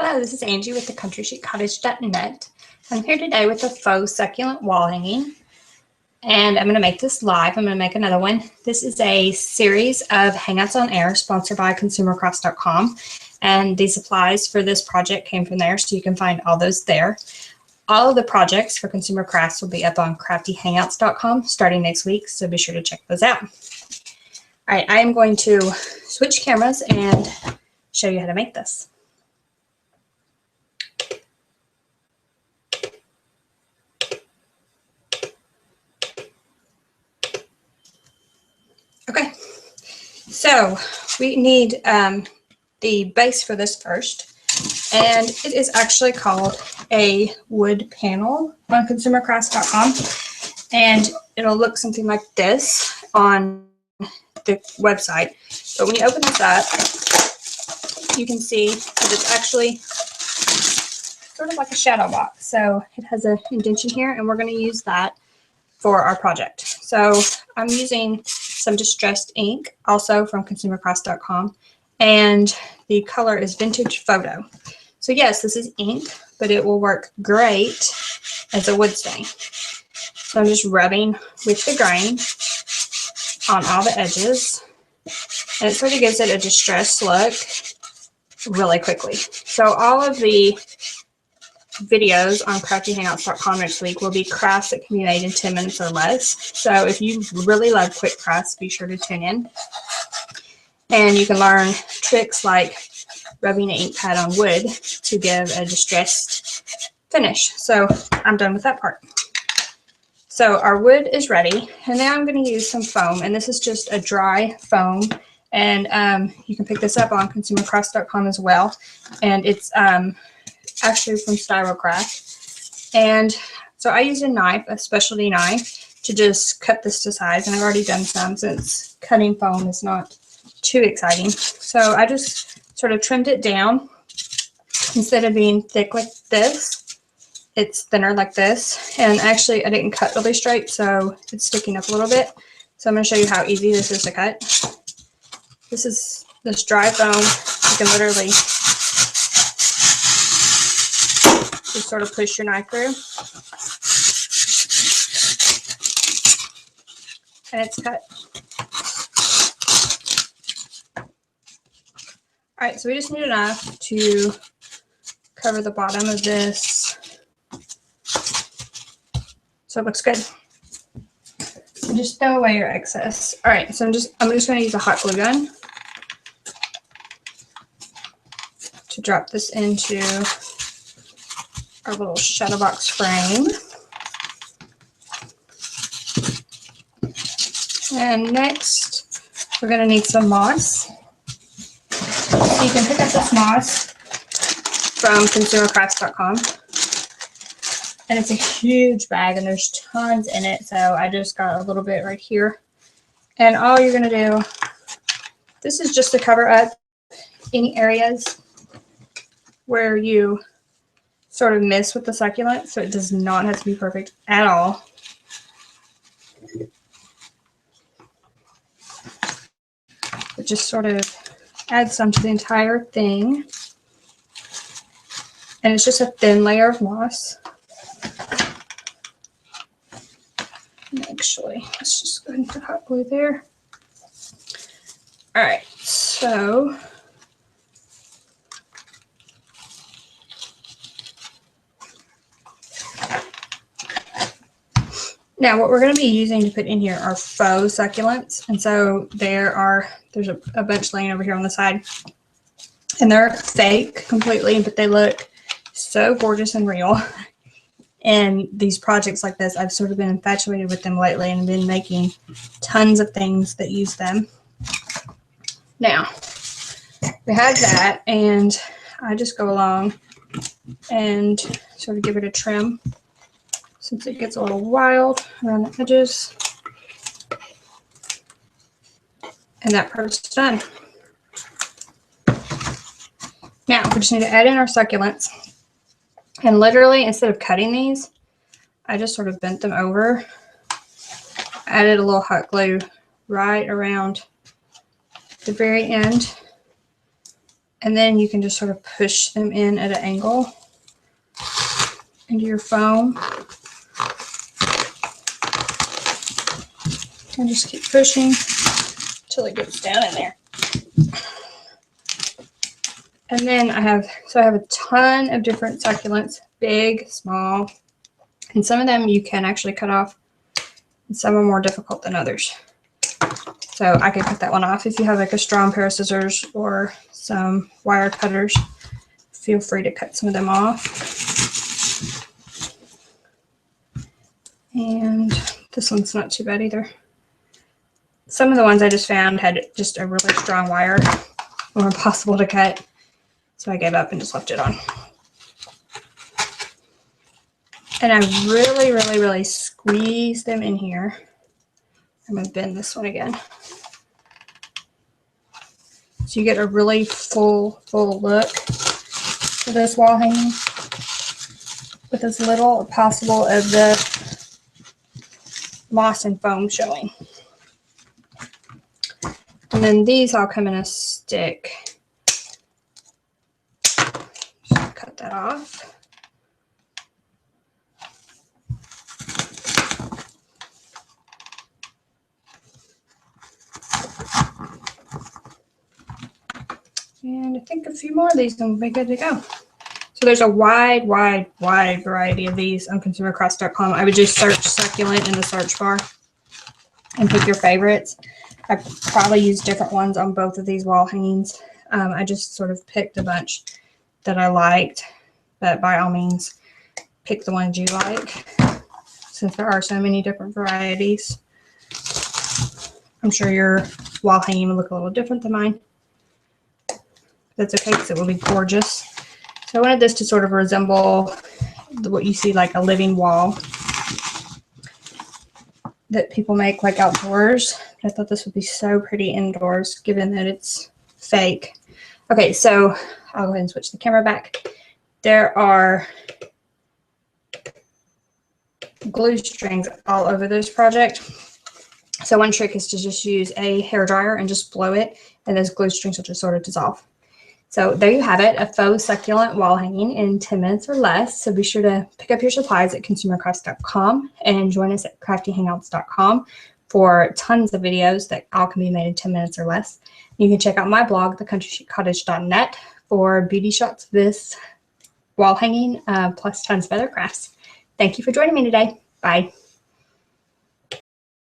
Hello, this is Angie with theCountryChicCottage.net. I'm here today with a faux succulent wall hanging, and I'm going to make this live. I'm going to make another one. This is a series of Hangouts on Air sponsored by ConsumerCrafts.com, and the supplies for this project came from there, so you can find all those there. All of the projects for Consumer Crafts will be up on craftyhangouts.com starting next week, so be sure to check those out. All right, I am going to switch cameras and show you how to make this. Okay, so we need the base for this first, and it is actually called a wood panel on ConsumerCrafts.com, and it'll look something like this on the website. But when you open this up, you can see that it's actually sort of like a shadow box. So it has an indentation here, and we're going to use that for our project. So I'm using some distressed ink, also from ConsumerCrafts.com, and the color is Vintage Photo. So yes, this is ink, but it will work great as a wood stain. So I'm just rubbing with the grain on all the edges, and it sort of gives it a distressed look really quickly. So all of the videos on craftyhangouts.com next week will be crafts that can be made in 10 minutes or less. So if you really love quick crafts, be sure to tune in. And you can learn tricks like rubbing an ink pad on wood to give a distressed finish. So I'm done with that part. So our wood is ready, and now I'm going to use some foam, and this is just a dry foam, and you can pick this up on ConsumerCrafts.com as well, and it's actually from Styrocraft. And so I use a knife, a specialty knife, to just cut this to size, and I've already done some since cutting foam is not too exciting. So I just sort of trimmed it down. Instead of being thick like this, it's thinner like this, and actually I didn't cut really straight, so it's sticking up a little bit. So I'm going to show you how easy this is to cut. This dry foam, you can literally just sort of push your knife through, and it's cut. All right, so we just need enough to cover the bottom of this so it looks good. And just throw away your excess. All right, so I'm just going to use a hot glue gun to drop this into our little shadow box frame. And next, we're going to need some moss. So you can pick up this moss from ConsumerCrafts.com. And it's a huge bag, and there's tons in it, so I just got a little bit right here. And all you're going to do, this is just to cover up any areas where you sort of miss with the succulent, so it does not have to be perfect at all. It just sort of adds some to the entire thing. And it's just a thin layer of moss. And actually, let's just go ahead and put hot glue there. All right, so now what we're going to be using to put in here are faux succulents. And so there's a bunch laying over here on the side. And they're fake completely, but they look so gorgeous and real. And these projects like this, I've sort of been infatuated with them lately and been making tons of things that use them. Now, we have that, and I just go along and sort of give it a trim since it gets a little wild around the edges. And that part's done. Now, we just need to add in our succulents. And literally, instead of cutting these, I just sort of bent them over, added a little hot glue right around the very end, And then you can just sort of push them in at an angle into your foam. And just keep pushing until it gets down in there. And then I have a ton of different succulents, big, small, and some of them you can actually cut off, and some are more difficult than others. So I could cut that one off. If you have like a strong pair of scissors or some wire cutters, feel free to cut some of them off. And this one's not too bad either. Some of the ones I just found had just a really strong wire, or impossible to cut. So I gave up and just left it on. And I really, really, really squeeze them in here. I'm going to bend this one again. So you get a really full look for this wall hanging with as little as possible of the moss and foam showing. And then these all come in a stick. Just cut that off. And I think a few more of these will be good to go. So there's a wide variety of these on ConsumerCrafts.com. I would just search succulent in the search bar and pick your favorites. I probably use different ones on both of these wall hangings. I just sort of picked a bunch that I liked, but by all means, pick the ones you like, since there are so many different varieties. I'm sure your wall hanging will look a little different than mine. That's okay, because it will be gorgeous. So I wanted this to sort of resemble what you see like a living wall that people make like outdoors. I thought this would be so pretty indoors, given that it's fake. Okay, so I'll go ahead and switch the camera back. There are glue strings all over this project. So one trick is to just use a hairdryer and just blow it, and those glue strings will just sort of dissolve. So there you have it, a faux succulent wall hanging in 10 minutes or less. So be sure to pick up your supplies at ConsumerCrafts.com and join us at craftyhangouts.com for tons of videos that all can be made in 10 minutes or less. You can check out my blog, thecountryschiccottage.net, for beauty shots of this wall hanging, plus tons of other crafts. Thank you for joining me today. Bye.